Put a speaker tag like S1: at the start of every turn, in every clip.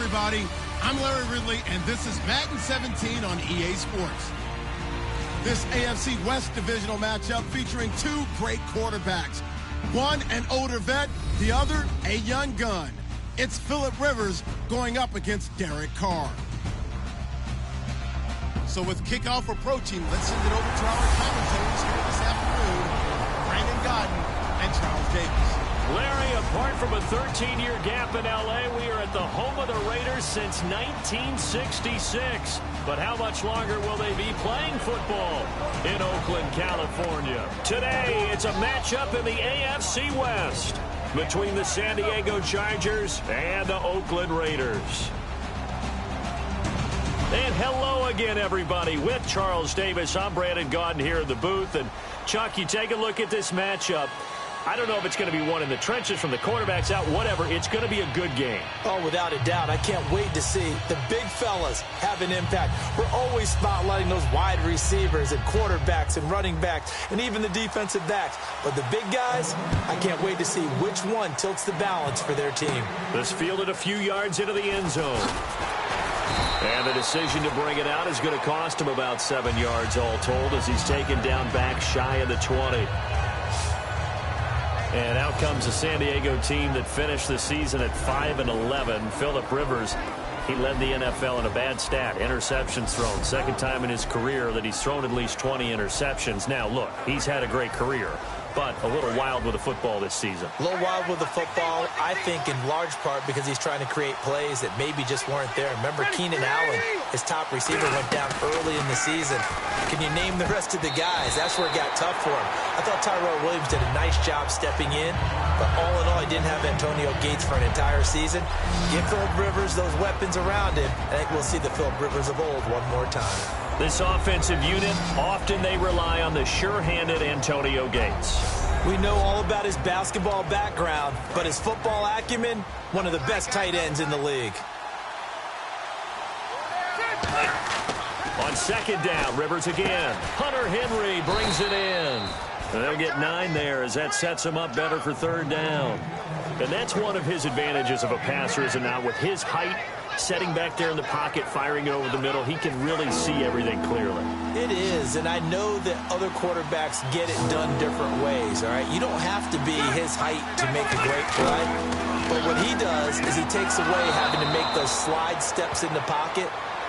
S1: everybody. I'm Larry Ridley, and this is Madden 17 on EA Sports. This AFC West divisional matchup featuring two great quarterbacks. One, an older vet, the other, a young gun. It's Phillip Rivers going up against Derek Carr. So with kickoff approaching, let's send it over to our commentators here this afternoon, Brandon Godden and Charles Davis.
S2: Larry, apart from a 13-year gap in L.A., we are at the home of the Raiders since 1966. But how much longer will they be playing football in Oakland, California? Today, it's a matchup in the AFC West between the San Diego Chargers and the Oakland Raiders. And hello again, everybody. With Charles Davis, I'm Brandon Godden here in the booth. And, Chuck, you take a look at this matchup. I don't know if it's going to be one in the trenches from the quarterbacks out, whatever. It's going to be a good game.
S3: Oh, without a doubt. I can't wait to see the big fellas have an impact. We're always spotlighting those wide receivers and quarterbacks and running backs and even the defensive backs. But the big guys, I can't wait to see which one tilts the balance for their team.
S2: This fielded a few yards into the end zone. And the decision to bring it out is going to cost him about 7 yards all told as he's taken down back shy of the 20. And out comes the San Diego team that finished the season at 5-11. Phillip Rivers, he led the NFL in a bad stat. Interceptions thrown. Second time in his career that he's thrown at least 20 interceptions. Now, look, he's had a great career, but a little wild with the football this season.
S3: A little wild with the football, I think, in large part because he's trying to create plays that maybe just weren't there. Remember, Keenan Allen, his top receiver, went down early in the season. Can you name the rest of the guys? That's where it got tough for him. I thought Tyrell Williams did a nice job stepping in, but all in all, he didn't have Antonio Gates for an entire season. Give Phillip Rivers those weapons around him, and I think we'll see the Phillip Rivers of old one more time.
S2: This offensive unit, often they rely on the sure-handed Antonio Gates.
S3: We know all about his basketball background, but his football acumen, one of the best tight ends in the league.
S2: On second down, Rivers again. Hunter Henry brings it in. And they'll get 9 there as that sets him up better for third down. And that's one of his advantages of a passer, is it not? With his height, setting back there in the pocket, firing it over the middle, he can really see everything clearly.
S3: It is, and I know that other quarterbacks get it done different ways, all right? You don't have to be his height to make a great play. But what he does is he takes away having to make those slide steps in the pocket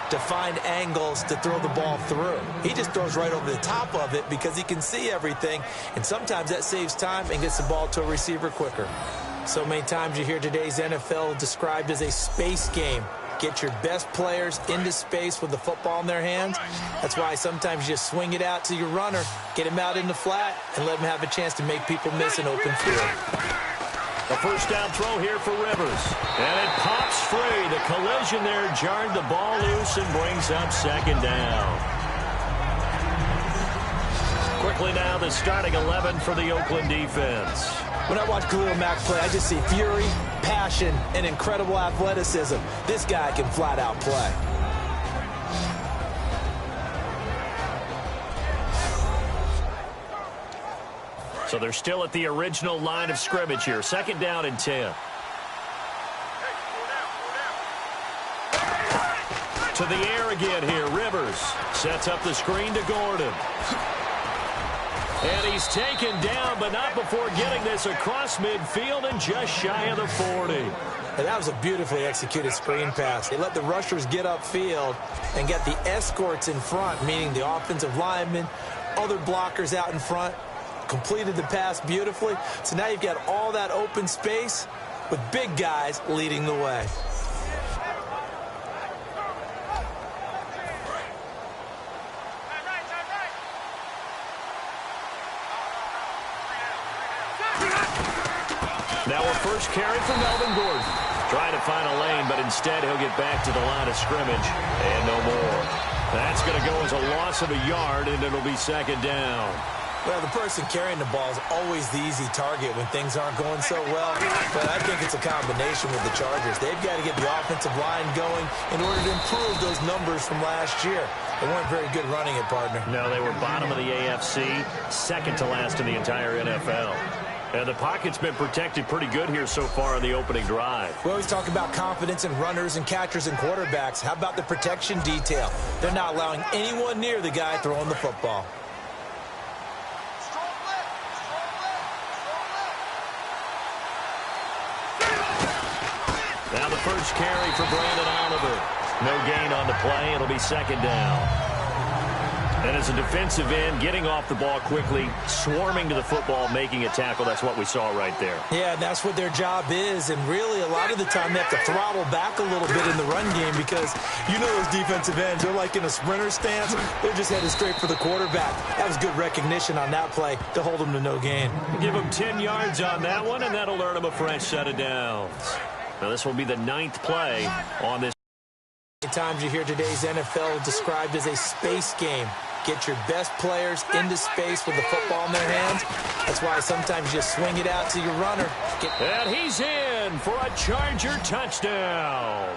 S3: to find angles to throw the ball through. He just throws right over the top of it because he can see everything, and sometimes that saves time and gets the ball to a receiver quicker. So many times you hear today's NFL described as a space game. Get your best players into space with the football in their hands. That's why sometimes you just swing it out to your runner, get him out in the flat, and let him have a chance to make people miss an open field.
S2: A first down throw here for Rivers. And it pops free. The collision there jarred the ball loose and brings up second down. Quickly now, the starting 11 for the Oakland defense.
S3: When I watch Khalil Mack play, I just see fury, passion, and incredible athleticism. This guy can flat out play.
S2: So they're still at the original line of scrimmage here. Second down and 10. To the air again here. Rivers sets up the screen to Gordon. And he's taken down, but not before getting this across midfield and just shy of the 40.
S3: And that was a beautifully executed screen pass. They let the rushers get upfield and get the escorts in front, meaning the offensive linemen, other blockers out in front. Completed the pass beautifully. So now you've got all that open space with big guys leading the way.
S2: Now a first carry for Melvin Gordon. Trying to find a lane, but instead he'll get back to the line of scrimmage. And no more. That's going to go as a loss of a yard, and it'll be second down.
S3: Well, the person carrying the ball is always the easy target when things aren't going so well. But I think it's a combination with the Chargers. They've got to get the offensive line going in order to improve those numbers from last year. They weren't very good running it, partner.
S2: No, they were bottom of the AFC, second to last in the entire NFL. And the pocket's been protected pretty good here so far in the opening drive.
S3: We always talk about confidence in runners and catchers and quarterbacks. How about the protection detail? They're not allowing anyone near the guy throwing the football.
S2: Now the first carry for Brandon Oliver. No gain on the play. It'll be second down. And as a defensive end, getting off the ball quickly, swarming to the football, making a tackle, that's what we saw right there.
S3: Yeah, that's what their job is. And really, a lot of the time, they have to throttle back a little bit in the run game because you know those defensive ends, they're like in a sprinter stance. They're just headed straight for the quarterback. That was good recognition on that play to hold them to no gain.
S2: Give them 10 yards on that one, and that'll earn them a fresh set of downs. Now, this will be the 9th play on this.
S3: Many times you hear today's NFL described as a space game. Get your best players into space with the football in their hands. That's why sometimes you just swing it out to your runner.
S2: And he's in for a Charger touchdown.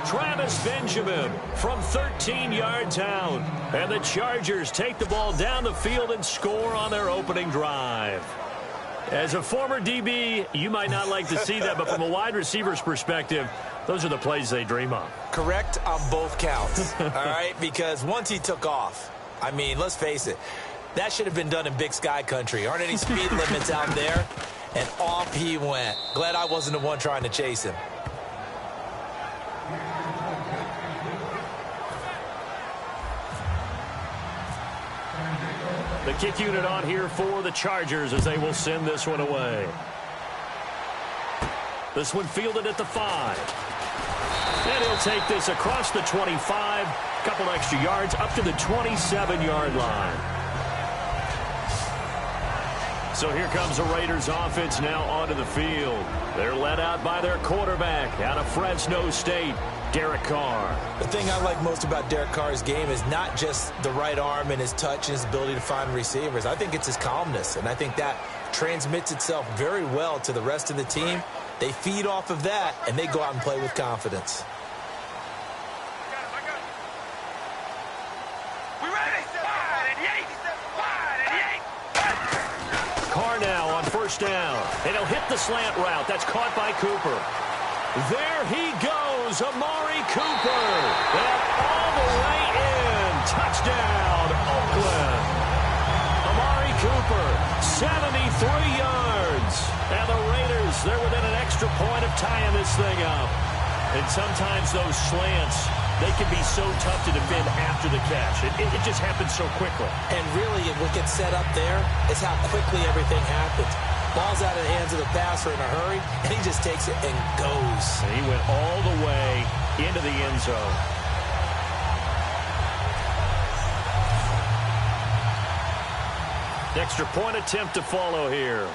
S2: Travis Benjamin from 13 yards out. And the Chargers take the ball down the field and score on their opening drive. As a former DB, you might not like to see that, but from a wide receiver's perspective, those are the plays they dream of.
S3: Correct on both counts, all right? Because once he took off, I mean, let's face it, that should have been done in Big Sky country. Aren't any speed limits out there? And off he went. Glad I wasn't the one trying to chase him.
S2: The kick unit on here for the Chargers as they will send this one away. This one fielded at the 5. And he'll take this across the 25, a couple extra yards up to the 27-yard line. So here comes the Raiders offense now onto the field. They're led out by their quarterback out of Fresno State, Derek Carr.
S3: The thing I like most about Derek Carr's game is not just the right arm and his touch and his ability to find receivers. I think it's his calmness, and I think that transmits itself very well to the rest of the team. They feed off of that, and they go out and play with confidence.
S2: Carr now on first down, and he'll hit the slant route. That's caught by Cooper. There he goes, Amari Cooper. And all the way in. Touchdown, Oakland. Amari Cooper, 73 yards. And the Raiders, they're within an extra point of tying this thing up. And sometimes those slants, they can be so tough to defend after the catch. It just happens so quickly.
S3: And really, what gets set up there is how quickly everything happens. Ball's out of the hands of the passer in a hurry, and he just takes it and goes.
S2: And he went all the way into the end zone. Extra point attempt to follow here.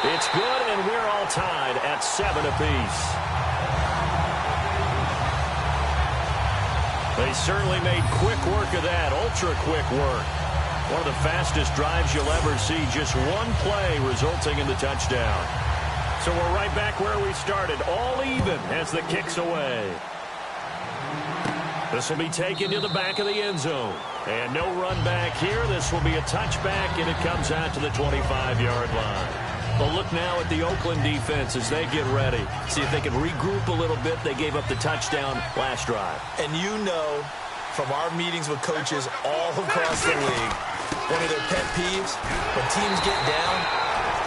S2: It's good, and we're all tied at 7 apiece. They certainly made quick work of that, ultra-quick work. One of the fastest drives you'll ever see, just one play resulting in the touchdown. So we're right back where we started, all even as the kick's away. This will be taken to the back of the end zone. And no run back here. This will be a touchback, and it comes out to the 25-yard line. Well, look now at the Oakland defense as they get ready. See if they can regroup a little bit. They gave up the touchdown last drive.
S3: And you know from our meetings with coaches all across the league, one of their pet peeves, when teams get down,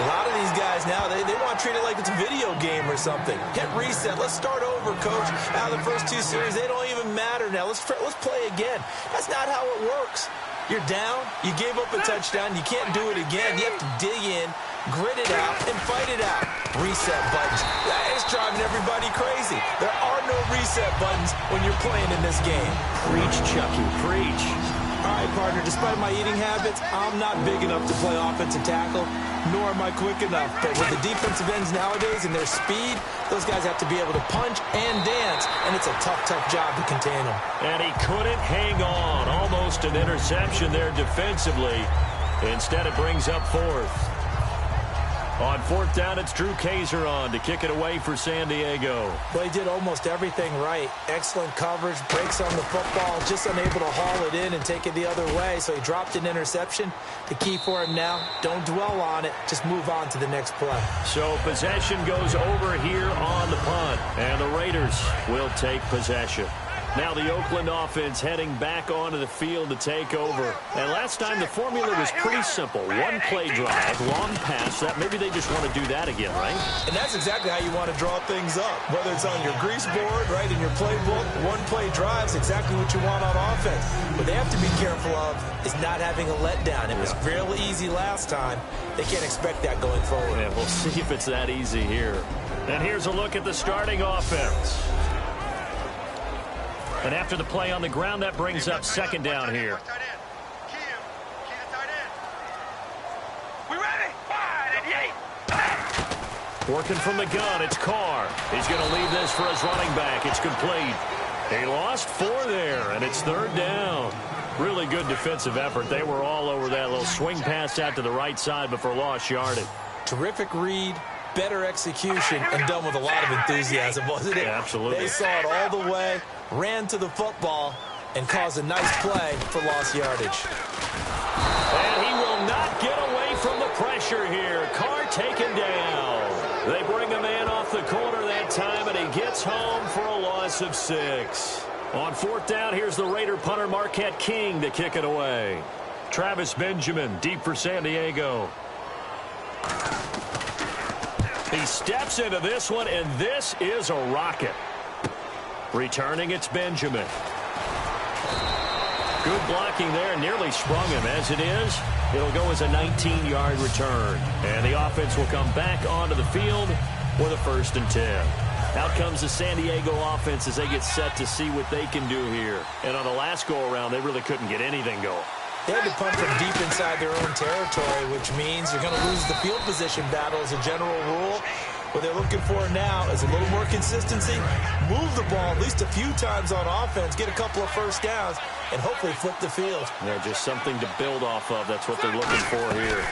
S3: a lot of these guys now, they want to treat it like it's a video game or something. Hit reset. Let's start over, coach. Now the first 2 series, they don't even matter now. Let's play again. That's not how it works. You're down. You gave up a touchdown. You can't do it again. You have to dig in, grit it out, and fight it out. Reset buttons. It's driving everybody crazy. There are no reset buttons when you're playing in this game.
S2: Preach, Chucky. Preach.
S3: All right, partner, despite my eating habits, I'm not big enough to play offensive tackle, nor am I quick enough. But with the defensive ends nowadays and their speed, those guys have to be able to punch and dance, and it's a tough, tough job to contain them.
S2: And he couldn't hang on. Almost an interception there defensively. Instead, it brings up 4th. On fourth down, it's Drew Kaiser on to kick it away for San Diego.
S3: Well, he did almost everything right. Excellent coverage, breaks on the football, just unable to haul it in and take it the other way, so he dropped an interception. The key for him now, don't dwell on it, just move on to the next play.
S2: So possession goes over here on the punt, and the Raiders will take possession. Now the Oakland offense heading back onto the field to take over. And last time the formula was pretty simple. One play drive, long pass. That maybe they just want to do that again, right?
S3: And that's exactly how you want to draw things up. Whether it's on your grease board, right, in your playbook, one play drive is exactly what you want on offense. What they have to be careful of is not having a letdown. It was real easy last time. They can't expect that going forward.
S2: Yeah, we'll see if it's that easy here. And here's a look at the starting offense. And after the play on the ground, that brings up second down here.
S4: We ready? 5 and 8.
S2: Working from the gun, it's Carr. He's going to leave this for his running back. It's complete. He lost 4 there, and it's third down. Really good defensive effort. They were all over that little swing pass out to the right side before lost yardage.
S3: Terrific read, better execution, and done with a lot of enthusiasm, wasn't it?
S2: Yeah, absolutely.
S3: They saw it all the way, ran to the football, and caused a nice play for lost yardage.
S2: And he will not get away from the pressure here. Carr taken down. They bring a man off the corner that time, and he gets home for a loss of 6. On fourth down, here's the Raider punter Marquette King to kick it away. Travis Benjamin deep for San Diego. He steps into this one, and this is a rocket. Returning, it's Benjamin. Good blocking there, nearly sprung him. As it is, it'll go as a 19-yard return. And the offense will come back onto the field with a 1st and 10. Out comes the San Diego offense as they get set to see what they can do here. And on the last go-around, they really couldn't get anything going.
S3: They had to punt from deep inside their own territory, which means you're going to lose the field position battle as a general rule. What they're looking for now is a little more consistency, move the ball at least a few times on offense, get a couple of first downs, and hopefully flip the field.
S2: Yeah, just something to build off of. That's what they're looking for here.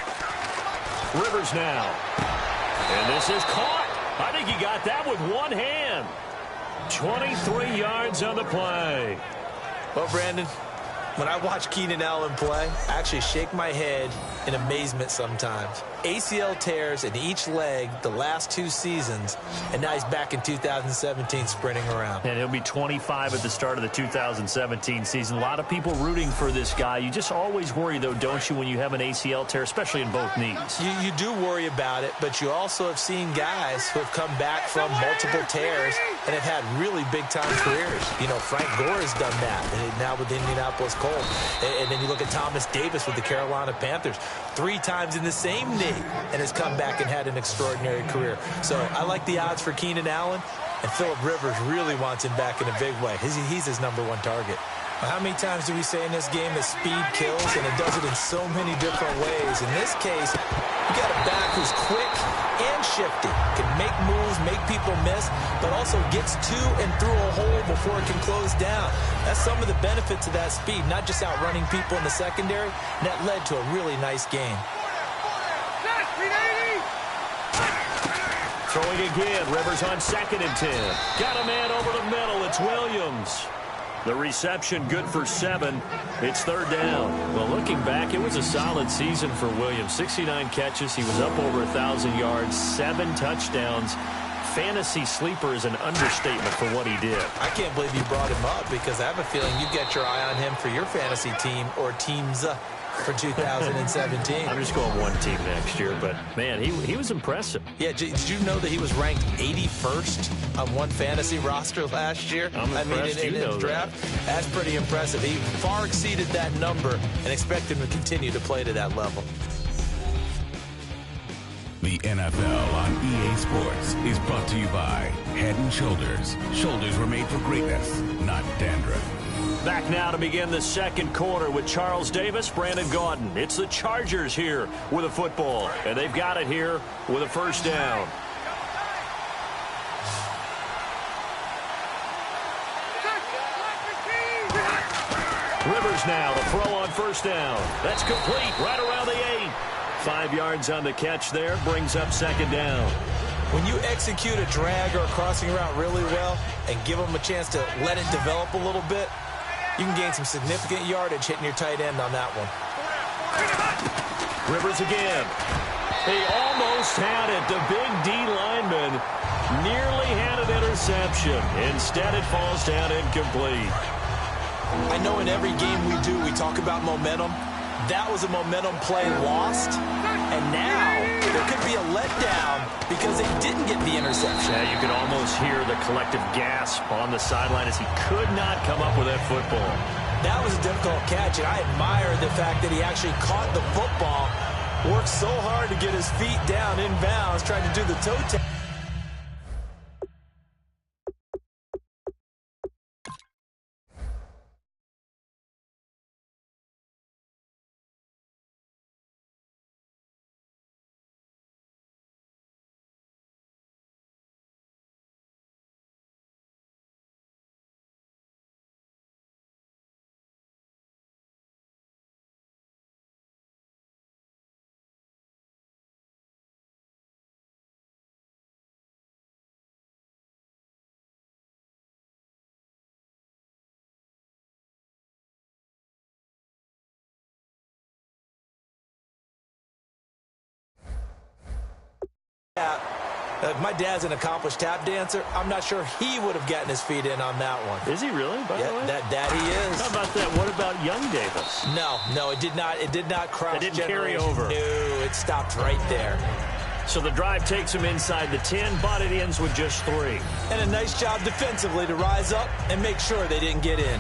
S2: Rivers now. And this is caught. I think he got that with one hand. 23 yards on the play.
S3: Well, Brandon, when I watch Keenan Allen play, I actually shake my head in amazement sometimes. ACL tears in each leg the last 2 seasons, and now he's back in 2017 sprinting around.
S2: And he'll be 25 at the start of the 2017 season. A lot of people rooting for this guy. You just always worry, though, don't you, when you have an ACL tear, especially in both knees?
S3: You do worry about it, but you also have seen guys who have come back from multiple tears and have had really big-time careers. You know, Frank Gore has done that, now with the Indianapolis Colts. And then you look at Thomas Davis with the Carolina Panthers. 3 times in the same knee, and has come back and had an extraordinary career. So I like the odds for Keenan Allen, and Phillip Rivers really wants him back in a big way. He's his #1 target. How many times do we say in this game that speed kills, and it does it in so many different ways? In this case, you got a back who's quick and shifty, can make moves, make people miss, but also gets to and through a hole before it can close down. That's some of the benefits of that speed, not just outrunning people in the secondary. And that led to a really nice game.
S2: Throwing again, Rivers on 2nd and 10. Got a man over the middle, it's Williams. The reception good for 7. It's 3rd down. Well, looking back, it was a solid season for Williams. 69 catches. He was up over 1,000 yards, 7 touchdowns. Fantasy sleeper is an understatement for what he did.
S3: I can't believe you brought him up because I have a feeling you've got your eye on him for your fantasy team or teams for 2017.
S2: I'm just going one team next year, but, man, he was impressive.
S3: Yeah, did you know that he was ranked 81st on one fantasy roster last year?
S2: I mean, in
S3: his draft. That's pretty impressive. He far exceeded that number and expect him to continue to play to that level.
S5: The NFL on EA Sports is brought to you by Head & Shoulders. Shoulders were made for greatness, not dandruff.
S2: Back now to begin the 2nd quarter with Charles Davis, Brandon Gaudin. It's the Chargers here with a football, and they've got it here with a 1st down. Rivers now to throw on 1st down. That's complete right around the 8. 5 yards on the catch there, brings up second down.
S3: When you execute a drag or a crossing route really well and give them a chance to let it develop a little bit, you can gain some significant yardage hitting your tight end on that one.
S2: Rivers again. He almost had it. The big D lineman nearly had an interception. Instead, it falls down incomplete.
S3: I know in every game we do, we talk about momentum. That was a momentum play lost. And now there could be a letdown because they didn't get the interception.
S2: Yeah, you could almost hear the collective gasp on the sideline as he could not come up with that football.
S3: That was a difficult catch, and I admire the fact that he actually caught the football, worked so hard to get his feet down inbounds, tried to do the toe tap. My dad's an accomplished tap dancer. I'm not sure he would have gotten his feet in on that one.
S2: Is he really, by the way?
S3: That he is.
S2: How about that? What about young Davis?
S3: No, it did not cross.
S2: It didn't carry over.
S3: No, it stopped right there.
S2: So the drive takes him inside the 10, but it ends with just 3.
S3: And a nice job defensively to rise up and make sure they didn't get in.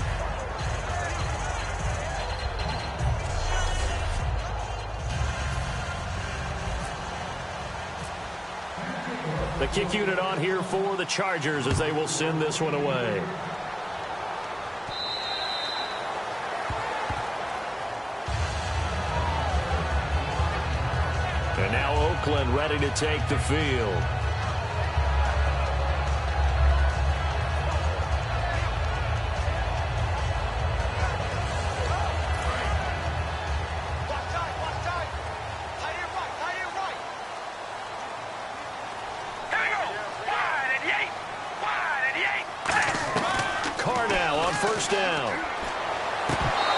S2: The kick unit on here for the Chargers as they will send this one away. And now Oakland ready to take the field. First down.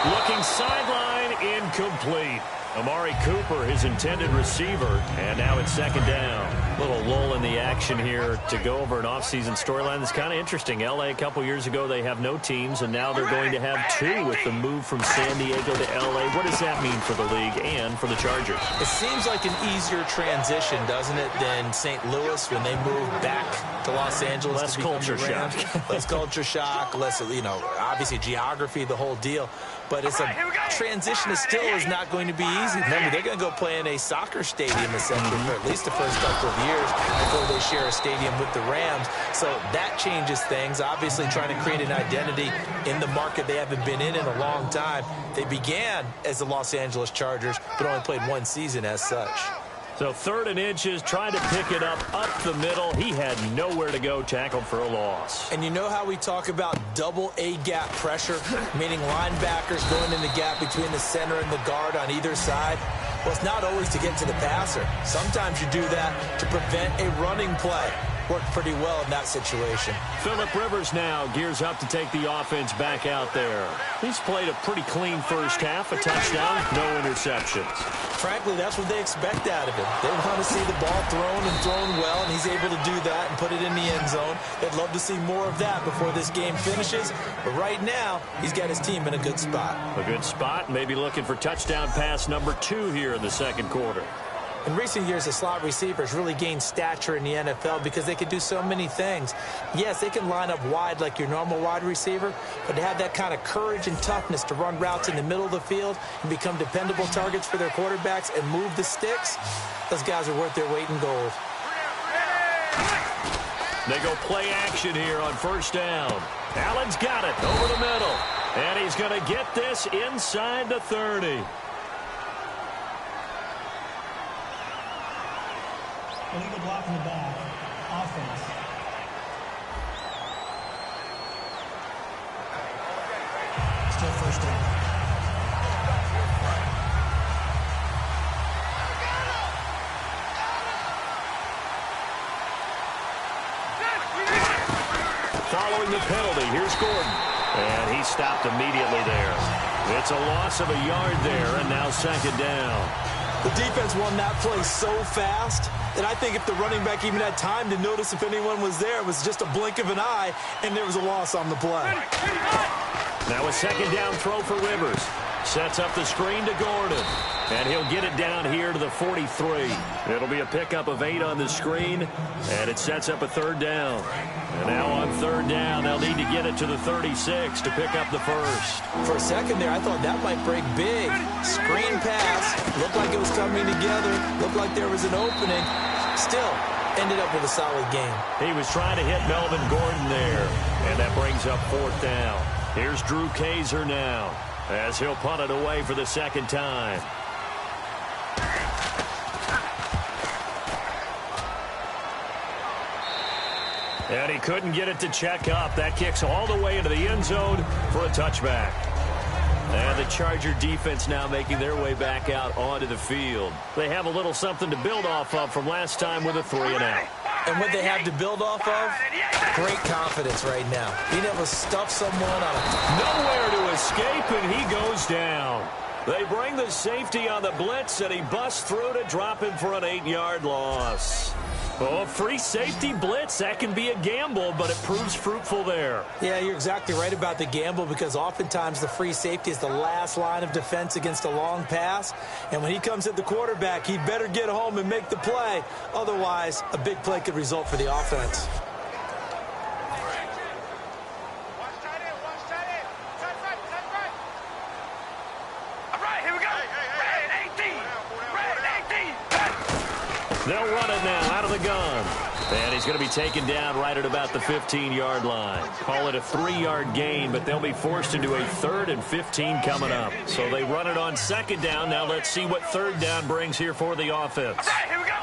S2: Looking sideline, incomplete. Amari Cooper, his intended receiver, and now it's second down. Little lull in the action here to go over an offseason storyline that's kind of interesting. L.A. a couple years ago, they have no teams, and now they're going to have 2 with the move from San Diego to L.A. What does that mean for the league and for the Chargers?
S3: It seems like an easier transition, doesn't it, than St. Louis when they moved back to Los Angeles.
S2: Less culture shock.
S3: Less culture shock, less, obviously geography, the whole deal. But it's a transition that still is not going to be easy. Remember, they're going to go play in a soccer stadium essentially for at least the first couple of years before they share a stadium with the Rams. So that changes things. Obviously trying to create an identity in the market they haven't been in a long time. They began as the Los Angeles Chargers, but only played 1 season as such.
S2: So 3rd and inches, trying to pick it up the middle. He had nowhere to go, tackled for a loss.
S3: And you know how we talk about double A-gap pressure, meaning linebackers going in the gap between the center and the guard on either side? Well, it's not always to get to the passer. Sometimes you do that to prevent a running play. Worked pretty well in that situation.
S2: Phillip Rivers now gears up to take the offense back out there. He's played a pretty clean first half, a touchdown, no interceptions.
S3: Frankly, that's what they expect out of him. They want to see the ball thrown and thrown well, and he's able to do that and put it in the end zone. They'd love to see more of that before this game finishes. But right now, he's got his team in a good spot.
S2: A good spot, maybe looking for touchdown pass number 2 here in the second quarter.
S3: In recent years, the slot receivers really gained stature in the NFL because they can do so many things. Yes, they can line up wide like your normal wide receiver, but to have that kind of courage and toughness to run routes in the middle of the field and become dependable targets for their quarterbacks and move the sticks, those guys are worth their weight in gold.
S2: They go play action here on first down. Allen's got it over the middle, and he's going to get this inside the 30.
S6: Illegal block in the back. Offense. Still first down.
S2: the penalty. Here's Gordon. And he stopped immediately there. It's a loss of a yard there, and now second down.
S3: The defense won that play so fast that I think if the running back even had time to notice if anyone was there, it was just a blink of an eye, and there was a loss on the play.
S2: Now a second down throw for Rivers. Sets up the screen to Gordon. And he'll get it down here to the 43. It'll be a pickup of 8 on the screen, and it sets up a third down. And now on third down, they'll need to get it to the 36 to pick up the first.
S3: For a second there, I thought that might break big. Screen pass. Looked like it was coming together. Looked like there was an opening. Still, ended up with a solid game.
S2: He was trying to hit Melvin Gordon there, and that brings up fourth down. Here's Drew Kaiser now, as he'll punt it away for the second time. And he couldn't get it to check up. That kicks all the way into the end zone for a touchback. And the Charger defense now making their way back out onto the field. They have a little something to build off of from last time with a 3-and-out.
S3: And what they have to build off of? Great confidence right now. Being able to stuff someone on a...
S2: Nowhere to escape, and he goes down. They bring the safety on the blitz, and he busts through to drop him for an 8-yard loss. Oh, free safety blitz, that can be a gamble, but it proves fruitful there.
S3: Yeah, you're exactly right about the gamble, because oftentimes the free safety is the last line of defense against a long pass. And when he comes at the quarterback, he better get home and make the play. Otherwise, a big play could result for the offense.
S2: They'll run it now out of the gun. And he's going to be taken down right at about the 15-yard line. Call it a 3-yard gain, but they'll be forced into a 3rd and 15 coming up. So they run it on second down. Now let's see what third down brings here for the offense.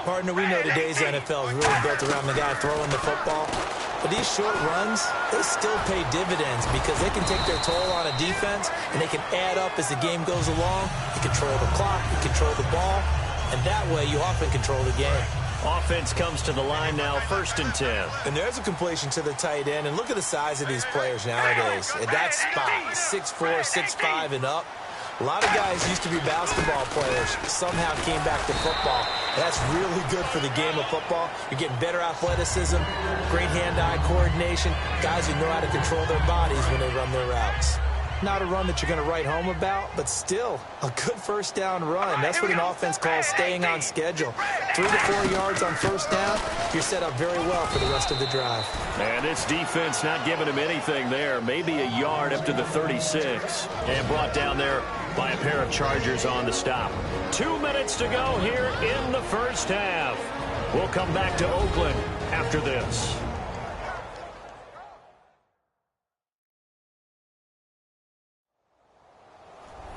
S3: Partner, we know today's NFL is really built around the guy throwing the football. But these short runs, they still pay dividends because they can take their toll on a defense, and they can add up as the game goes along. You control the clock, you control the ball. And that way, you often control the game.
S2: Offense comes to the line now, 1st and 10.
S3: And there's a completion to the tight end. And look at the size of these players nowadays. At that spot, 6'4", 6'5", and up. A lot of guys used to be basketball players, somehow came back to football. That's really good for the game of football. You're getting better athleticism, great hand-eye coordination, guys who know how to control their bodies when they run their routes. Not a run that you're going to write home about, but still a good first down run. That's what an offense calls staying on schedule. 3 to 4 yards on first down, you're set up very well for the rest of the drive.
S2: And this defense not giving him anything there. Maybe a yard up to the 36. And brought down there by a pair of Chargers on the stop. 2 minutes to go here in the first half. We'll come back to Oakland after this.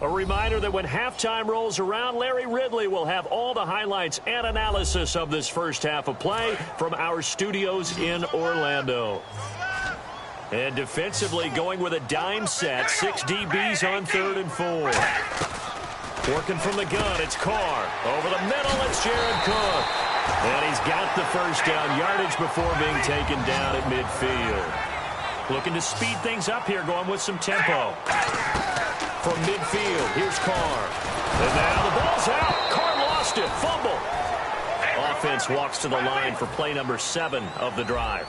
S2: A reminder that when halftime rolls around, Larry Ridley will have all the highlights and analysis of this first half of play from our studios in Orlando. And defensively going with a dime set, 6 DBs on 3rd and 4. Working from the gun, it's Carr. Over the middle, it's Jared Cook. And he's got the first down yardage before being taken down at midfield. Looking to speed things up here, going with some tempo. From midfield, here's Carr. And now the ball's out. Carr lost it. Fumble. Offense walks to the line for play number 7 of the drive.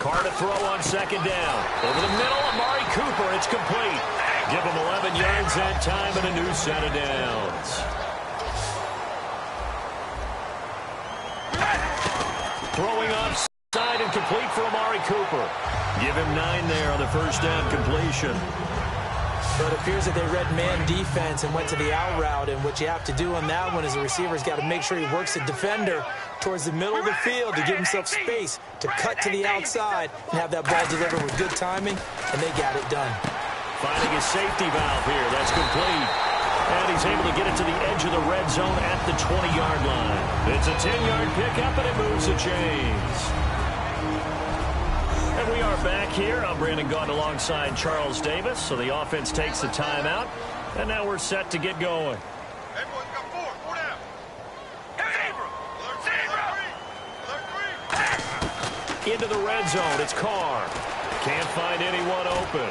S2: Carr to throw on second down. Over the middle, Amari Cooper. It's complete. Give him 11 yards that time and a new set of downs. Throwing offside and complete for Amari Cooper. Give him 9 there on the first down completion.
S3: So it appears that they read man defense and went to the out route, and what you have to do on that one is the receiver's got to make sure he works the defender towards the middle of the field to give himself space to cut to the outside and have that ball delivered with good timing, and they got it done.
S2: Finding his safety valve here. That's complete. And he's able to get it to the edge of the red zone at the 20-yard line. It's a 10-yard pickup, and it moves the chains. And we are back here. I'm Brandon Gaudin alongside Charles Davis. So the offense takes the timeout, and now we're set to get going.
S4: Hey, boys, got 4 down.
S2: into the red zone. It's Carr. Can't find anyone open.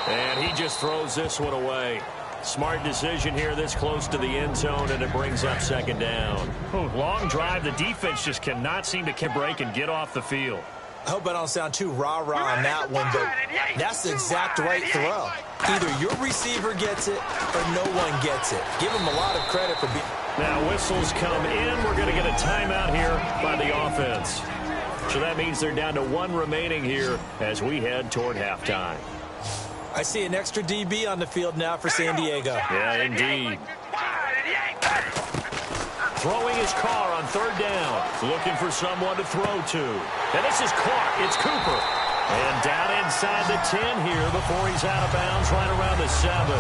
S2: And he just throws this one away. Smart decision here this close to the end zone, and it brings up second down. Long drive. The defense just cannot seem to break and get off the field.
S3: I hope I don't sound too rah-rah on that one, but that's the exact right throw. Either your receiver gets it or no one gets it. Give him a lot of credit for being...
S2: Now whistles come in. We're going to get a timeout here by the offense. So that means they're down to 1 remaining here as we head toward halftime.
S3: I see an extra DB on the field now for San Diego.
S2: Yeah, indeed. Throwing his Carr on third down. Looking for someone to throw to. And this is caught. It's Cooper. And down inside the 10 here before he's out of bounds right around the 7.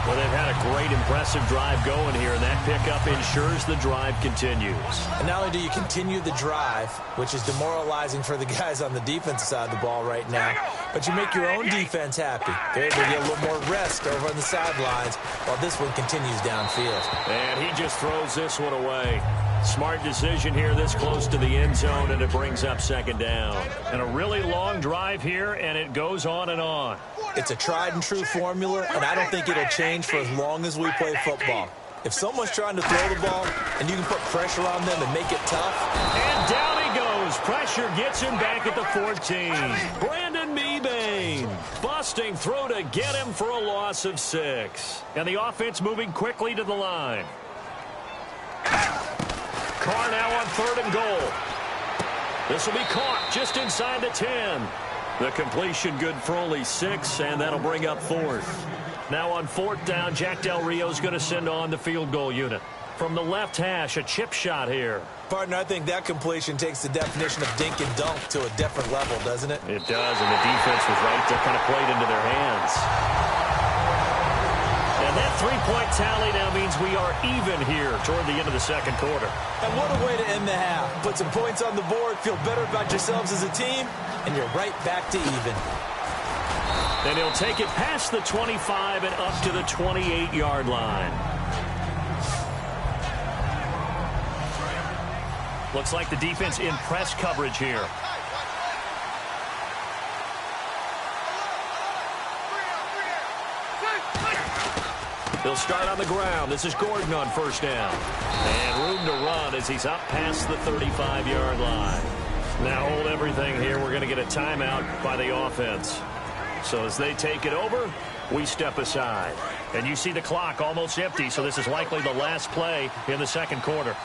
S2: Well, they've had a great, impressive drive going here, and that pickup ensures the drive continues.
S3: And not only do you continue the drive, which is demoralizing for the guys on the defensive side of the ball right now, but you make your own defense happy. They're able to get a little more rest over on the sidelines while this one continues downfield.
S2: And he just throws this one away. Smart decision here this close to the end zone, and it brings up second down. And a really long drive here, and it goes on and on.
S3: It's a tried-and-true formula, and I don't think it'll change for as long as we play football. If someone's trying to throw the ball and you can put pressure on them and make it tough.
S2: And down he goes. Pressure gets him back at the 14. Brandon Mebane busting through to get him for a loss of 6. And the offense moving quickly to the line. Carr now on 3rd and goal. This will be caught just inside the 10. The completion good for only 6, and that'll bring up 4th. Now on 4th down, Jack Del Rio's going to send on the field goal unit. From the left hash, a chip shot here.
S3: Partner, I think that completion takes the definition of dink and dunk to a different level, doesn't it?
S2: It does, and the defense was right to kind of play it into their hands. And that 3-point tally now means we are even here toward the end of the second quarter.
S3: And what a way to end the half. Put some points on the board, feel better about yourselves as a team, and you're right back to even.
S2: Then he'll take it past the 25 and up to the 28-yard line. Looks like the defense in press coverage here. He'll start on the ground. This is Gordon on 1st down. And room to run as he's up past the 35-yard line. Now hold everything here. We're going to get a timeout by the offense. So as they take it over, we step aside. And you see the clock almost empty, so this is likely the last play in the second quarter.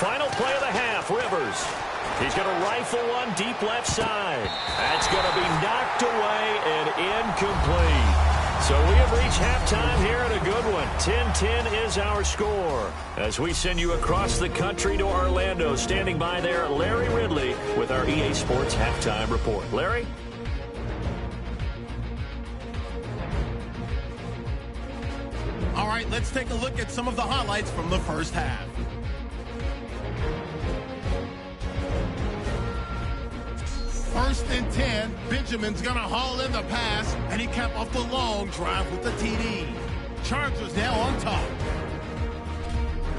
S2: Final play of the half, Rivers. He's going to rifle one deep left side. That's going to be knocked away and incomplete. So we have reached halftime here in a good one. 10-10 is our score. As we send you across the country to Orlando, standing by there, Larry Ridley with our EA Sports Halftime Report. Larry?
S1: All right, let's take a look at some of the highlights from the first half. First and 10, Benjamin's going to haul in the pass, and he capped off the long drive with the TD. Chargers now on top.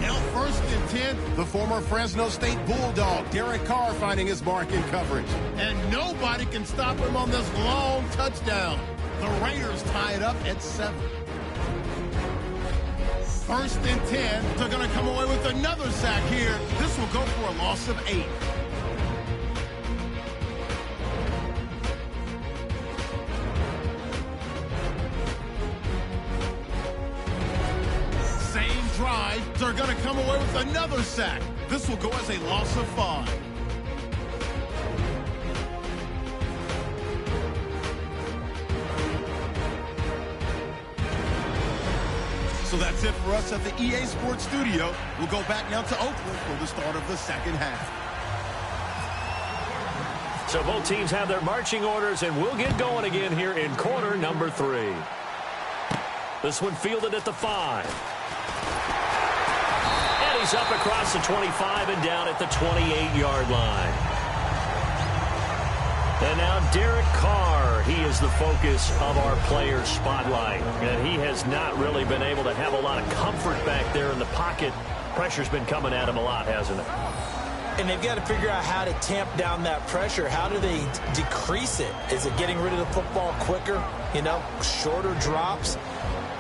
S1: Now first and 10, the former Fresno State Bulldog, Derek Carr, finding his mark in coverage. And nobody can stop him on this long touchdown. The Raiders tie it up at 7. First and 10, they're going to come away with another sack here. This will go for a loss of 8. Drive, they're going to come away with another sack. This will go as a loss of 5. So that's it for us at the EA Sports Studio. We'll go back now to Oakland for the start of the second half.
S2: So both teams have their marching orders, and we'll get going again here in quarter number 3. This one fielded at the 5. He's up across the 25 and down at the 28-yard line. And now Derek Carr, he is the focus of our player spotlight. And he has not really been able to have a lot of comfort back there in the pocket. Pressure's been coming at him a lot, hasn't it?
S3: And they've got to figure out how to tamp down that pressure. How do they decrease it? Is it getting rid of the football quicker? You know, shorter drops?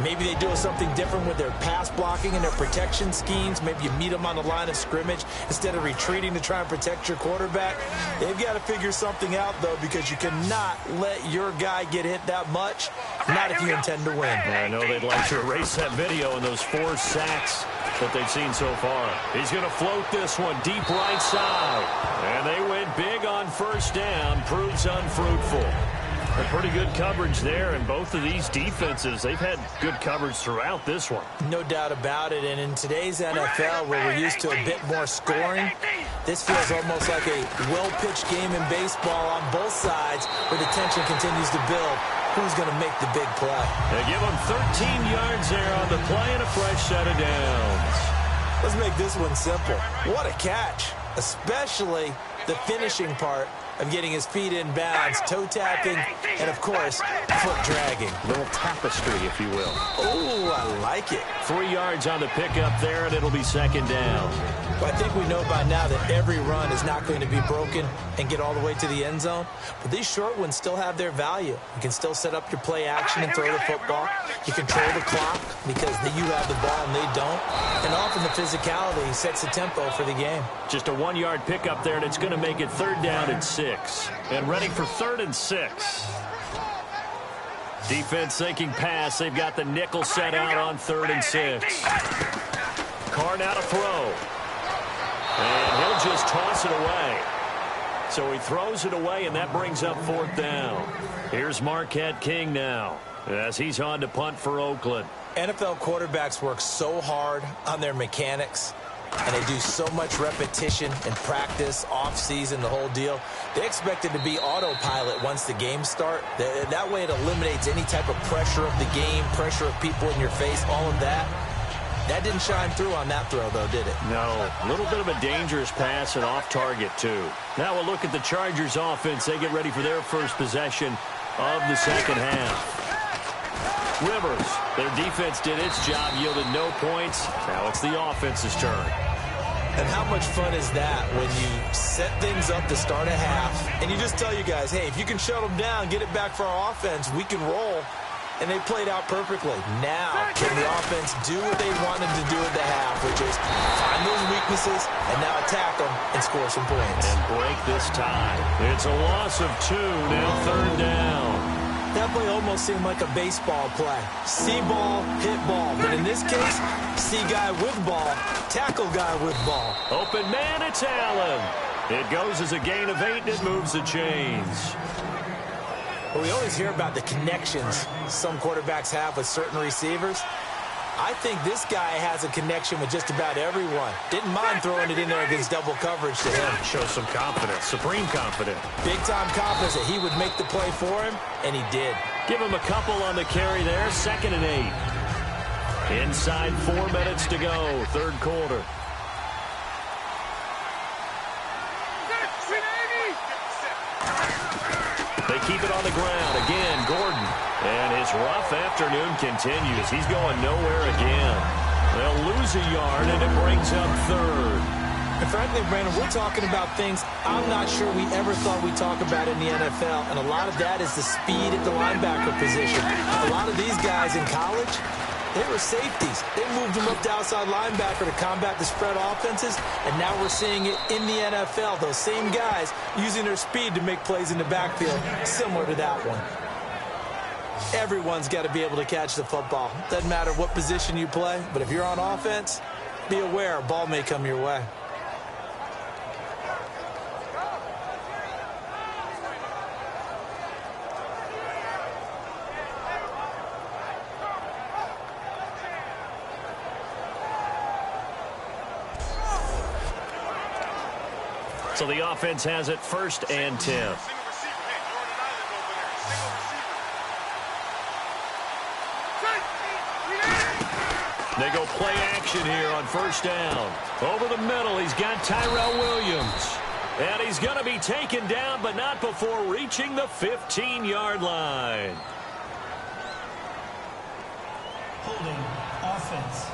S3: Maybe they do something different with their pass blocking and their protection schemes. Maybe you meet them on the line of scrimmage instead of retreating to try and protect your quarterback. They've got to figure something out, though, because you cannot let your guy get hit that much, not if you intend to win.
S2: I know they'd like to erase that video and those 4 sacks that they've seen so far. He's going to float this one deep right side. And they went big on first down. Proves unfruitful. A pretty good coverage there, and both of these defenses, they've had good coverage throughout this one.
S3: No doubt about it, and in today's NFL, where we're used to a bit more scoring, this feels almost like a well-pitched game in baseball on both sides, where the tension continues to build. Who's going to make the big play?
S2: They give him 13 yards there on the play and a fresh set of downs.
S3: Let's make this one simple. What a catch, especially the finishing part of getting his feet in bounds, toe tapping, and of course, foot dragging.
S2: A little tapestry, if you will.
S3: Oh, I like it.
S2: 3 yards on the pickup there, and it'll be second down.
S3: Well, I think we know by now that every run is not going to be broken and get all the way to the end zone. But these short ones still have their value. You can still set up your play action and throw the football. You control the clock because you have the ball and they don't. And often the physicality sets the tempo for the game.
S2: Just a 1-yard pickup there, and it's going to make it third down and 6. And ready for 3rd and 6. Defense thinking pass. They've got the nickel set out on 3rd and 6. Carr now to throw. And he'll just toss it away. So he throws it away, and that brings up 4th down. Here's Marquette King now as he's on to punt for Oakland.
S3: NFL quarterbacks work so hard on their mechanics, and they do so much repetition and practice, off-season, the whole deal. They expect it to be autopilot once the games start. That way it eliminates any type of pressure of the game, pressure of people in your face, all of that. That didn't shine through on that throw, though, did it?
S2: No. A little bit of a dangerous pass and off target, too. Now we'll look at the Chargers offense. They get ready for their first possession of the second half. Rivers, their defense did its job, yielded no points. Now it's the offense's turn.
S3: And how much fun is that when you set things up to start a half, and you just tell you guys, hey, if you can shut them down, get it back for our offense, we can roll. And they played out perfectly. Now, can the offense do what they wanted to do at the half, which is find those weaknesses and now attack them and score some points.
S2: And break this tie. It's a loss of 2, now 3rd down.
S3: That play almost seemed like a baseball play. See ball, hit ball. But in this case, see guy with ball, tackle guy with ball.
S2: Open man, it's Allen. It goes as a gain of 8, and it moves the chains.
S3: Well, we always hear about the connections some quarterbacks have with certain receivers. I think this guy has a connection with just about everyone. Didn't mind throwing it in there against double coverage to him.
S2: Shows some confidence, supreme confidence.
S3: Big-time confidence that he would make the play for him, and he did.
S2: Give him a couple on the carry there, 2nd and 8. Inside 4 minutes to go, 3rd quarter. They keep it on the ground. Again, Gordon. And his rough afternoon continues. He's going nowhere again. They'll lose a yard, and it brings up 3rd.
S3: And frankly, Brandon, we're talking about things I'm not sure we ever thought we'd talk about in the NFL. And a lot of that is the speed at the linebacker position. A lot of these guys in college, they were safeties. They moved them up to outside linebacker to combat the spread offenses, and now we're seeing it in the NFL. Those same guys using their speed to make plays in the backfield, similar to that one. Everyone's got to be able to catch the football. Doesn't matter what position you play, but if you're on offense, be aware a ball may come your way.
S2: So the offense has it 1st and 10. They go play action here on 1st down. Over the middle, he's got Tyrell Williams. And he's going to be taken down, but not before reaching the 15-yard line.
S6: Holding offense.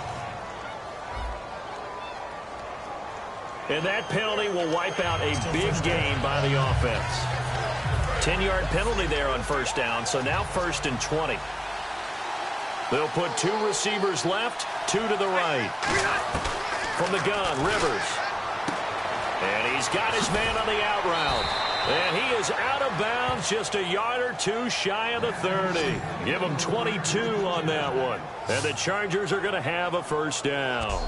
S2: And that penalty will wipe out a big gain by the offense. 10-yard penalty there on first down, so now 1st and 20. They'll put 2 receivers left, 2 to the right. From the gun, Rivers. And he's got his man on the out route. And he is out of bounds, just a yard or 2 shy of the 30. Give him 22 on that one. And the Chargers are going to have a first down.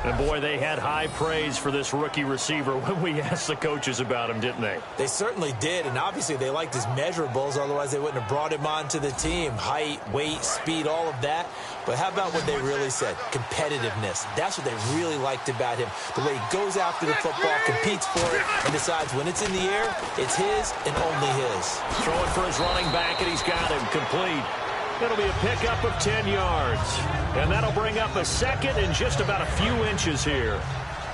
S2: And, boy, they had high praise for this rookie receiver when we asked the coaches about him, didn't they?
S3: They certainly did, and obviously they liked his measurables. Otherwise, they wouldn't have brought him onto the team. Height, weight, speed, all of that. But how about what they really said? Competitiveness. That's what they really liked about him. The way he goes after the football, competes for it, and decides when it's in the air, it's his and only his.
S2: Throwing for his running back, and he's got him complete. It'll be a pickup of 10 yards. And that'll bring up a second and just about a few inches here.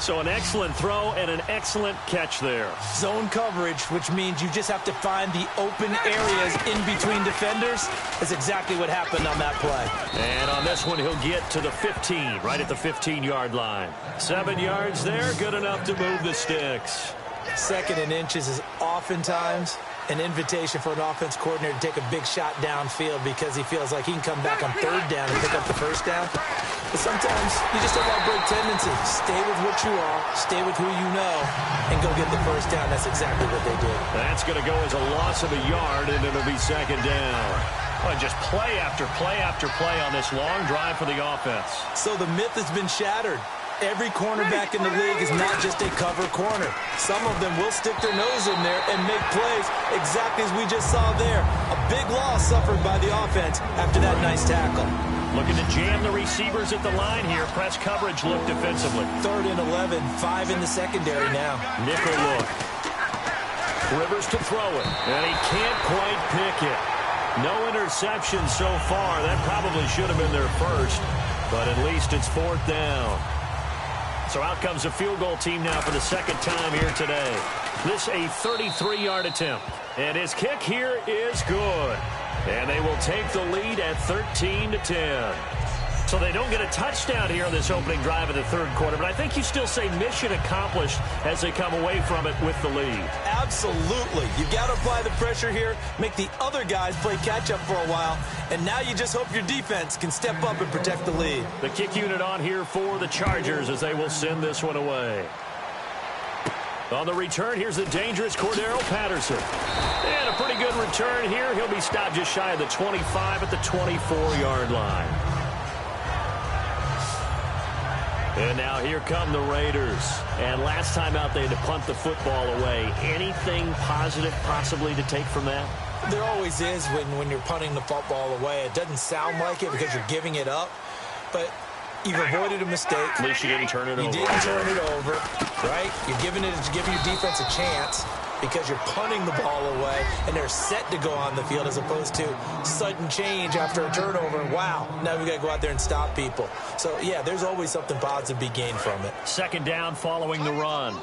S2: So an excellent throw and an excellent catch there.
S3: Zone coverage, which means you just have to find the open areas in between defenders. That's exactly what happened on that play.
S2: And on this one, he'll get to the 15, right at the 15-yard line. 7 yards there, good enough to move the sticks.
S3: 2nd and inches is oftentimes an invitation for an offense coordinator to take a big shot downfield because he feels like he can come back on 3rd down and pick up the first down. But sometimes you just don't want to break tendency. Stay with what you are, stay with who you know, and go get the first down. That's exactly what they did.
S2: That's going to go as a loss of a yard, and it'll be 2nd down. Well, just play after play after play on this long drive for the offense.
S3: So the myth has been shattered. Every cornerback in the league is not just a cover corner. Some of them will stick their nose in there and make plays exactly as we just saw there. A big loss suffered by the offense after that nice tackle.
S2: Looking to jam the receivers at the line here. Press coverage look defensively.
S3: 3rd and 11, 5 in the secondary now.
S2: Nickel look. Rivers to throw it, and he can't quite pick it. No interception so far. That probably should have been their first, but at least it's 4th down. So out comes a field goal team now for the 2nd time here today. This a 33-yard attempt. And his kick here is good. And they will take the lead at 13-10. So they don't get a touchdown here on this opening drive of the 3rd quarter, but I think you still say mission accomplished as they come away from it with the lead.
S3: Absolutely. You've got to apply the pressure here, make the other guys play catch-up for a while, and now you just hope your defense can step up and protect the lead.
S2: The kick unit on here for the Chargers as they will send this one away. On the return, here's the dangerous Cordero Patterson. And a pretty good return here. He'll be stopped just shy of the 25 at the 24-yard line. And now here come the Raiders. And last time out, they had to punt the football away. Anything positive possibly to take from that?
S3: There always is when you're punting the football away. It doesn't sound like it because you're giving it up, but you've avoided a mistake.
S2: At least you didn't turn it over.
S3: You didn't turn it over, right? You're giving your defense a chance because you're punting the ball away, and they're set to go on the field as opposed to sudden change after a turnover. Wow, now we've got to go out there and stop people. So, yeah, there's always something positive to be gained from it.
S2: 2nd down following the run.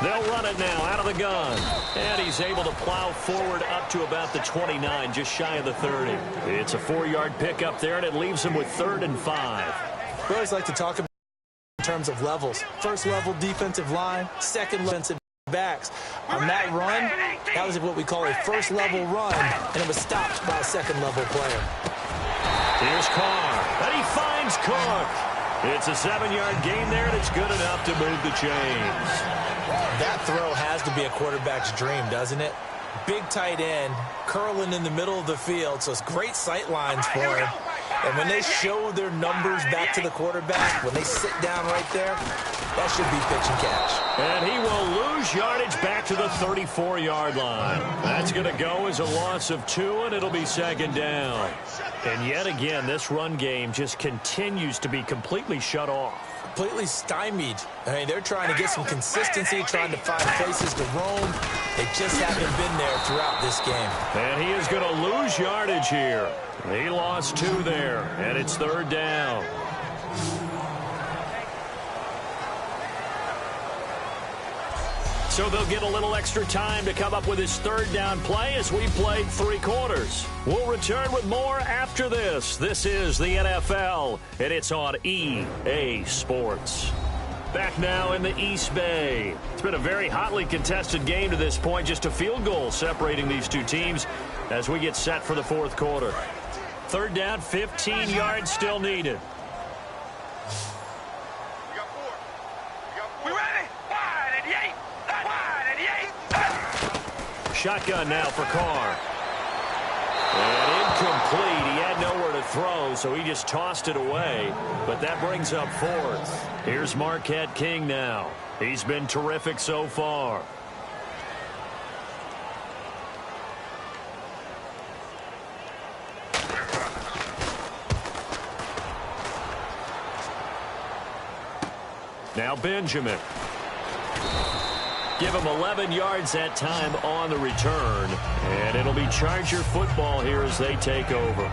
S2: They'll run it now out of the gun. And he's able to plow forward up to about the 29, just shy of the 30. It's a 4-yard pickup there, and it leaves him with 3rd and 5.
S3: We always like to talk about in terms of levels. 1st level defensive line, 2nd defensive backs. On that run, that was what we call a 1st level run, and it was stopped by a 2nd level player.
S2: Here's Carr, and he finds Cook. It's a 7-yard gain there, and it's good enough to move the chains.
S3: That throw has to be a quarterback's dream, doesn't it? Big tight end, curling in the middle of the field, so it's great sight lines for him. And when they show their numbers back to the quarterback, when they sit down right there, that should be pitch and catch.
S2: And he will lose yardage back to the 34-yard line. That's going to go as a loss of 2, and it'll be 2nd down. And yet again, this run game just continues to be completely shut off.
S3: completely stymied. I mean, they're trying to get some consistency, trying to find places to roam. They just haven't been there throughout this game.
S2: And he is going to lose yardage here. He lost 2 there, and it's 3rd down. So they'll get a little extra time to come up with his 3rd down play as we played 3 quarters. We'll return with more after this. This is the NFL, and it's on EA Sports. Back now in the East Bay. It's been a very hotly contested game to this point. Just a field goal separating these 2 teams as we get set for the 4th quarter. 3rd down, 15 yards still needed.
S4: We ready? Wide and yay! Wide and yay!
S2: Shotgun now for Carr. And incomplete. He had nowhere to throw, so he just tossed it away. But that brings up 4th. Here's Marquette King now. He's been terrific so far. Now Benjamin. Give him 11 yards that time on the return. And it'll be Charger football here as they take over.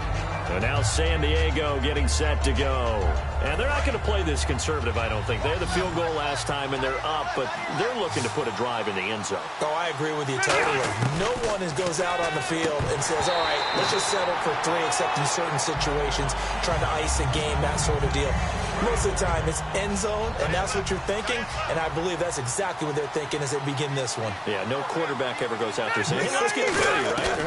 S2: And now San Diego getting set to go. And they're not going to play this conservative, I don't think. They had the field goal last time, and they're up, but they're looking to put a drive in the end zone.
S3: Oh, I agree with you totally. No one goes out on the field and says, all right, let's just settle for 3, except in certain situations, trying to ice a game, that sort of deal. Most of the time, it's end zone, and that's what you're thinking, and I believe that's exactly what they're thinking as they begin this one.
S2: Yeah, no quarterback ever goes out there saying, hey, let's get ready, right?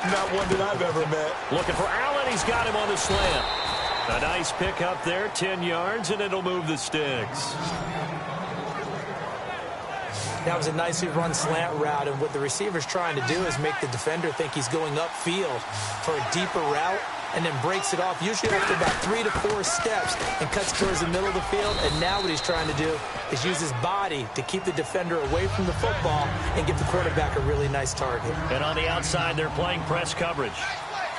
S3: Not one that I've ever met.
S2: Looking for Allen. He's got him on the slant. A nice pick up there, 10 yards, and it'll move the sticks.
S3: That was a nicely run slant route, and what the receiver's trying to do is make the defender think he's going upfield for a deeper route, and then breaks it off, usually after about 3 to 4 steps, and cuts towards the middle of the field. And now what he's trying to do is use his body to keep the defender away from the football and give the quarterback a really nice target.
S2: And on the outside, they're playing press coverage.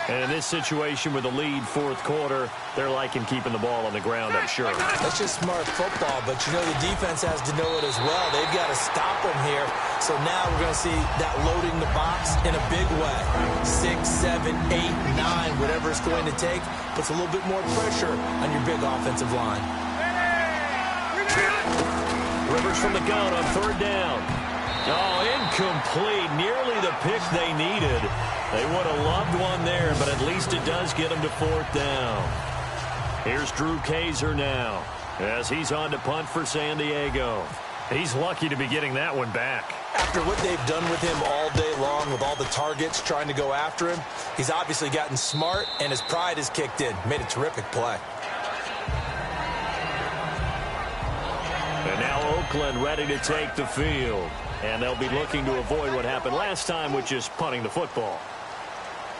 S2: And in this situation with the lead 4th quarter, they're liking keeping the ball on the ground, I'm sure.
S3: That's just smart football, but you know the defense has to know it as well. They've got to stop them here. So now we're going to see that loading the box in a big way. 6, 7, 8, 9, whatever it's going to take, puts a little bit more pressure on your big offensive line.
S2: Rivers from the gun on 3rd down. Oh, incomplete. Nearly the pick they needed. They would have loved one there, but at least it does get them to 4th down. Here's Drew Kaiser now as he's on to punt for San Diego. He's lucky to be getting that one back.
S3: After what they've done with him all day long with all the targets trying to go after him, he's obviously gotten smart, and his pride has kicked in. Made a terrific play.
S2: And now Oakland ready to take the field. And they'll be looking to avoid what happened last time with just punting the football.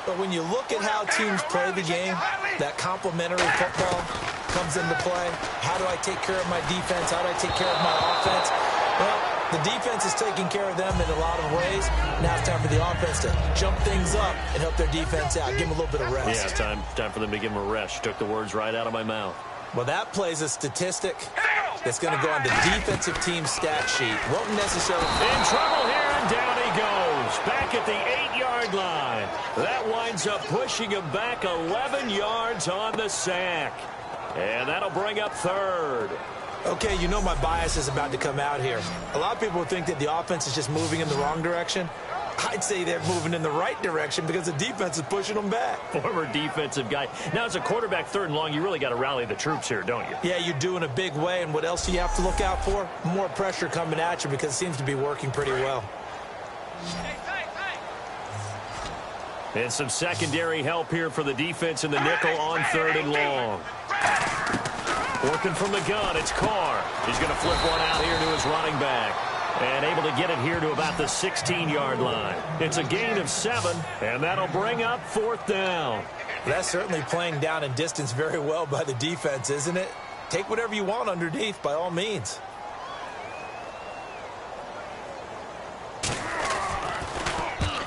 S3: But when you look at how teams play the game, that complementary football comes into play. How do I take care of my defense? How do I take care of my offense? Well, the defense is taking care of them in a lot of ways. Now it's time for the offense to jump things up and help their defense out. Give them a little bit of rest.
S2: Yeah, time for them to give them a rest. You took the words right out of my mouth.
S3: Well, that plays a statistic that's going to go on the defensive team stat sheet. Won't necessarily...
S2: In trouble here, and down he goes. Back at the 8-yard line. That winds up pushing him back 11 yards on the sack. And that'll bring up 3rd.
S3: Okay, you know my bias is about to come out here. A lot of people would think that the offense is just moving in the wrong direction. I'd say they're moving in the right direction because the defense is pushing them back.
S2: Former defensive guy. Now, as a quarterback 3rd and long, you really got to rally the troops here, don't you?
S3: Yeah, you do in a big way. And what else do you have to look out for? More pressure coming at you because it seems to be working pretty well.
S2: And some secondary help here for the defense in the nickel on 3rd and long. Working from the gun, it's Carr. He's going to flip one out here to his running back. And able to get it here to about the 16-yard line. It's a gain of 7, and that'll bring up 4th down.
S3: That's certainly playing down in distance very well by the defense, isn't it? Take whatever you want underneath, by all means.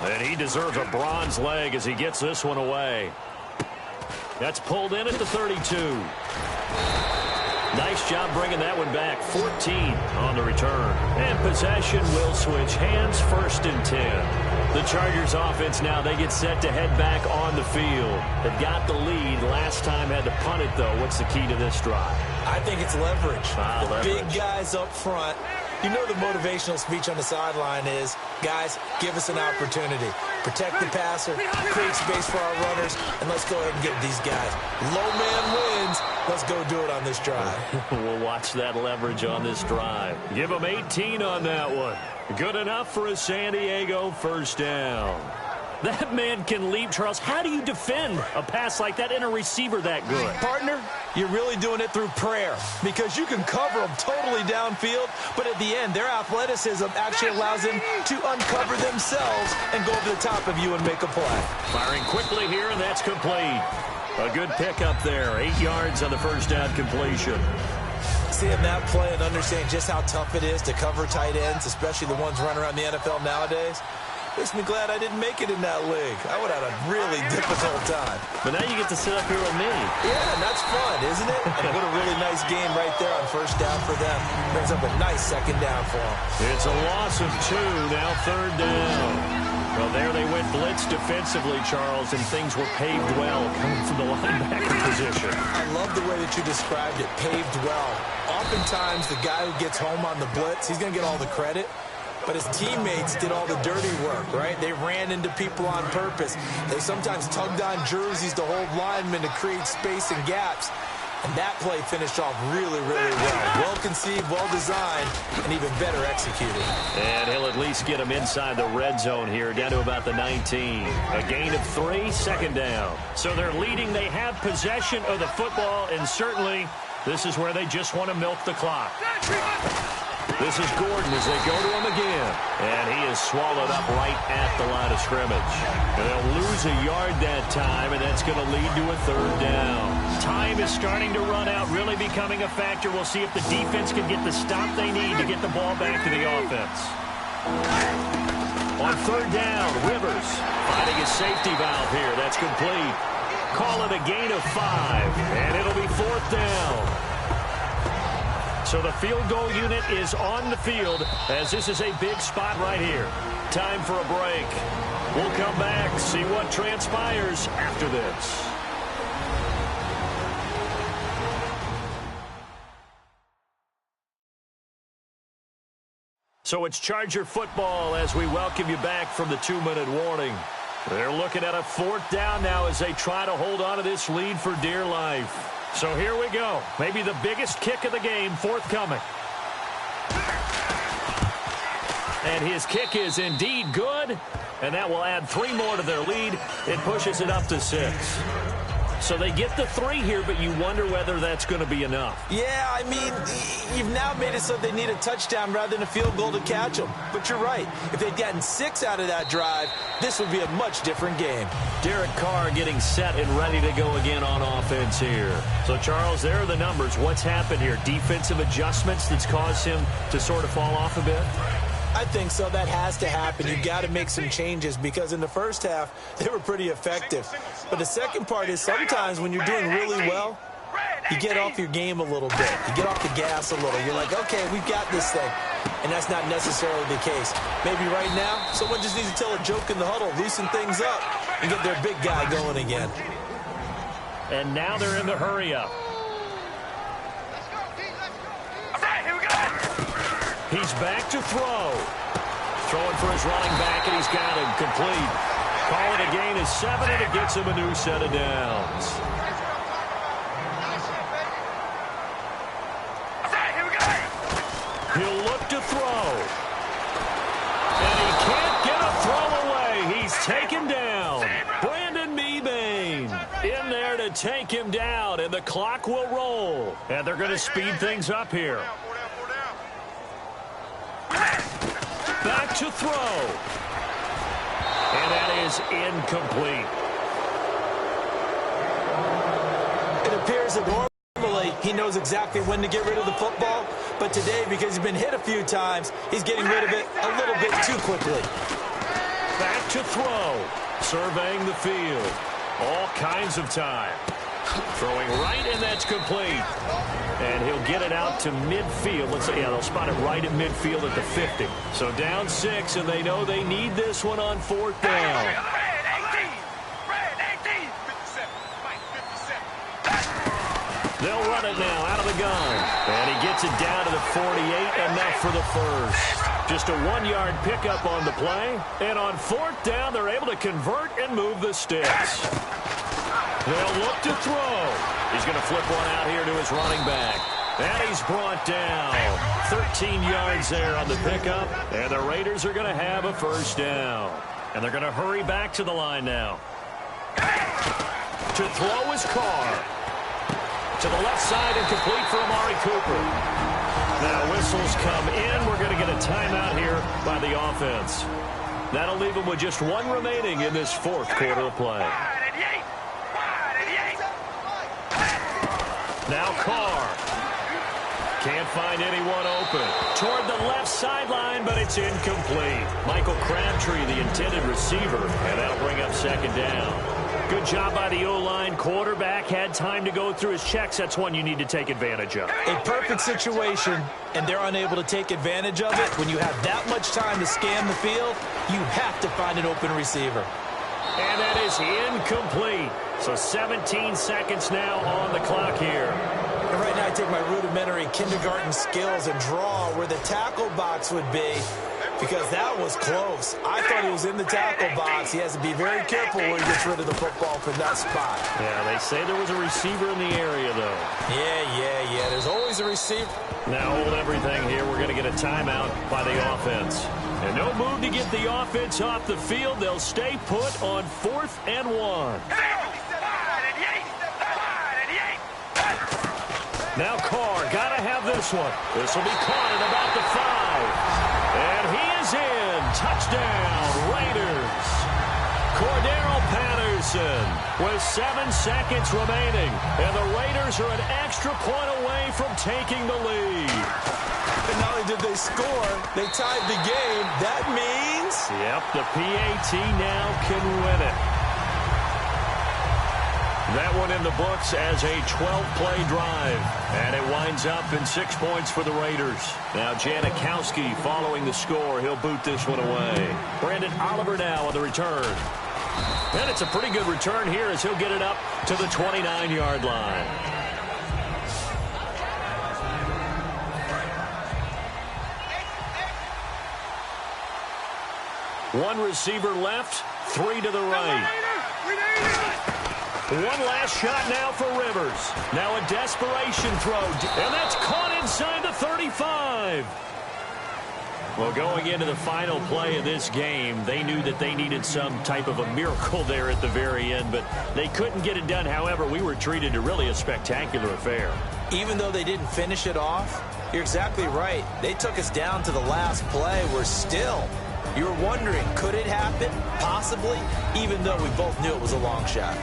S2: And he deserves a bronze leg as he gets this one away. That's pulled in at the 32. Nice job bringing that one back. 14 on the return. And possession will switch hands, 1st and 10. The Chargers offense now, they get set to head back on the field. They've got the lead. Last time had to punt it, though. What's the key to this drive?
S3: I think it's leverage.
S2: Leverage.
S3: Big guys up front. You know the motivational speech on the sideline is, guys, give us an opportunity. Protect the passer, create space for our runners, and let's go ahead and get these guys. Low man wins. Let's go do it on this drive.
S2: We'll watch that leverage on this drive. Give them 18 on that one. Good enough for a San Diego 1st down. That man can leap, Charles. How do you defend a pass like that and a receiver that good?
S3: Partner, you're really doing it through prayer because you can cover them totally downfield, but at the end, their athleticism actually allows them to uncover themselves and go over the top of you and make a play.
S2: Firing quickly here, and that's complete. A good pickup there. 8 yards on the 1st down completion.
S3: Seeing that play and understanding just how tough it is to cover tight ends, especially the ones running around the NFL nowadays, makes me glad I didn't make it in that league. I would have had a really difficult time.
S2: But now you get to sit up here with me.
S3: Yeah, and that's fun, isn't it? And what a really nice game right there on 1st down for them. Brings up a nice 2nd down for them.
S2: It's a loss of 2, now 3rd down. Well, there they went blitz defensively, Charles, and things were paved well coming from the linebacker position.
S3: I love the way that you described it, paved well. Oftentimes, the guy who gets home on the blitz, he's going to get all the credit. But his teammates did all the dirty work, right? They ran into people on purpose. They sometimes tugged on jerseys to hold linemen to create space and gaps. And that play finished off really, really well. Well-conceived, well-designed, and even better executed.
S2: And he'll at least get him inside the red zone here, down to about the 19. A gain of 3, 2nd down. So they're leading. They have possession of the football, and certainly this is where they just want to milk the clock. This is Gordon as they go to him again. And he is swallowed up right at the line of scrimmage. And they'll lose a yard that time, and that's going to lead to a 3rd down. Time is starting to run out, really becoming a factor. We'll see if the defense can get the stop they need to get the ball back to the offense. On 3rd down, Rivers finding his safety valve here. That's complete. Call it a gain of 5, and it'll be 4th down. So the field goal unit is on the field as this is a big spot right here. Time for a break. We'll come back, see what transpires after this. So it's Charger football as we welcome you back from the 2-minute warning. They're looking at a 4th down now as they try to hold on to this lead for dear life. So here we go. Maybe the biggest kick of the game forthcoming. And his kick is indeed good. And that will add 3 more to their lead. It pushes it up to 6. So they get the 3 here, but you wonder whether that's going to be enough.
S3: Yeah, I mean, you've now made it so they need a touchdown rather than a field goal to catch them. But you're right. If they'd gotten 6 out of that drive, this would be a much different game.
S2: Derek Carr getting set and ready to go again on offense here. So, Charles, there are the numbers. What's happened here? Defensive adjustments that's caused him to sort of fall off a bit?
S3: I think so. That has to happen. You've got to make some changes because in the first half, they were pretty effective. But the second part is sometimes when you're doing really well, you get off your game a little bit. You get off the gas a little. You're like, okay, we've got this thing. And that's not necessarily the case. Maybe right now, someone just needs to tell a joke in the huddle, loosen things up, and get their big guy going again.
S2: And now they're in the hurry-up. He's back to throw. Throwing for his running back, and he's got him complete. Call it a gain of 7, and it gets him a new set of downs. He'll look to throw. And he can't get a throw away. He's taken down. Brandon Mebane in there to take him down, and the clock will roll. And they're going to speed things up here. Back to throw. And that is incomplete.
S3: It appears that normally he knows exactly when to get rid of the football, but today, because he's been hit a few times, he's getting rid of it a little bit too quickly.
S2: Back to throw. Surveying the field. All kinds of time. Throwing right, and that's complete. And he'll get it out to midfield. Let's say, yeah, they'll spot it right at midfield at the 50. So down 6, and they know they need this one on 4th down. They'll run it now out of the gun. And he gets it down to the 48, enough for the first. Just a 1-yard pickup on the play. And on 4th down, they're able to convert and move the sticks. They'll look to throw. He's going to flip one out here to his running back. And he's brought down. 13 yards there on the pickup. And the Raiders are going to have a first down. And they're going to hurry back to the line now. To throw his Carr. To the left side and complete for Amari Cooper. Now whistles come in. We're going to get a timeout here by the offense. That'll leave them with just 1 remaining in this 4th quarter of play. Now Carr. Can't find anyone open. Toward the left sideline, but it's incomplete. Michael Crabtree, the intended receiver, and that'll bring up 2nd down. Good job by the O-line. Quarterback had time to go through his checks. That's one you need to take advantage of.
S3: A perfect situation, and they're unable to take advantage of it. When you have that much time to scan the field, you have to find an open receiver.
S2: And that is incomplete. So 17 seconds now on the clock here.
S3: And right now I take my rudimentary kindergarten skills and draw where the tackle box would be, because that was close. I thought he was in the tackle box. He has to be very careful where he gets rid of the football from that spot.
S2: Yeah, they say there was a receiver in the area, though.
S3: Yeah. There's always a receiver.
S2: Now hold everything here. We're going to get a timeout by the offense. And no move to get the offense off the field. They'll stay put on 4th and 1. Now Carr, got to have this one. This will be caught at about the 5. And he is in. Touchdown, Raiders. Cordero Patterson with 7 seconds remaining. And the Raiders are an extra point away from taking the lead.
S3: And not only did they score, they tied the game. That means...
S2: Yep, the PAT now can win it. That one in the books as a 12-play drive. And it winds up in 6 points for the Raiders. Now Janikowski following the score. He'll boot this one away. Brandon Oliver now on the return. And it's a pretty good return here as he'll get it up to the 29-yard line. One receiver left, 3 to the right. One last shot now for Rivers. Now a desperation throw. And that's caught inside the 35. Well, going into the final play of this game, they knew that they needed some type of a miracle there at the very end, but they couldn't get it done. However, we were treated to really a spectacular affair.
S3: Even though they didn't finish it off, you're exactly right. They took us down to the last play. We're still... You were wondering, could it happen? Possibly, even though we both knew it was a long shot.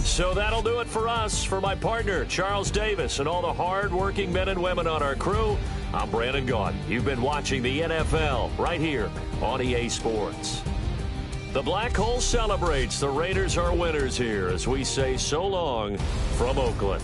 S2: So that'll do it for us. For my partner, Charles Davis, and all the hard-working men and women on our crew, I'm Brandon Gaudin. You've been watching the NFL right here on EA Sports. The Black Hole celebrates. The Raiders are winners here as we say so long from Oakland.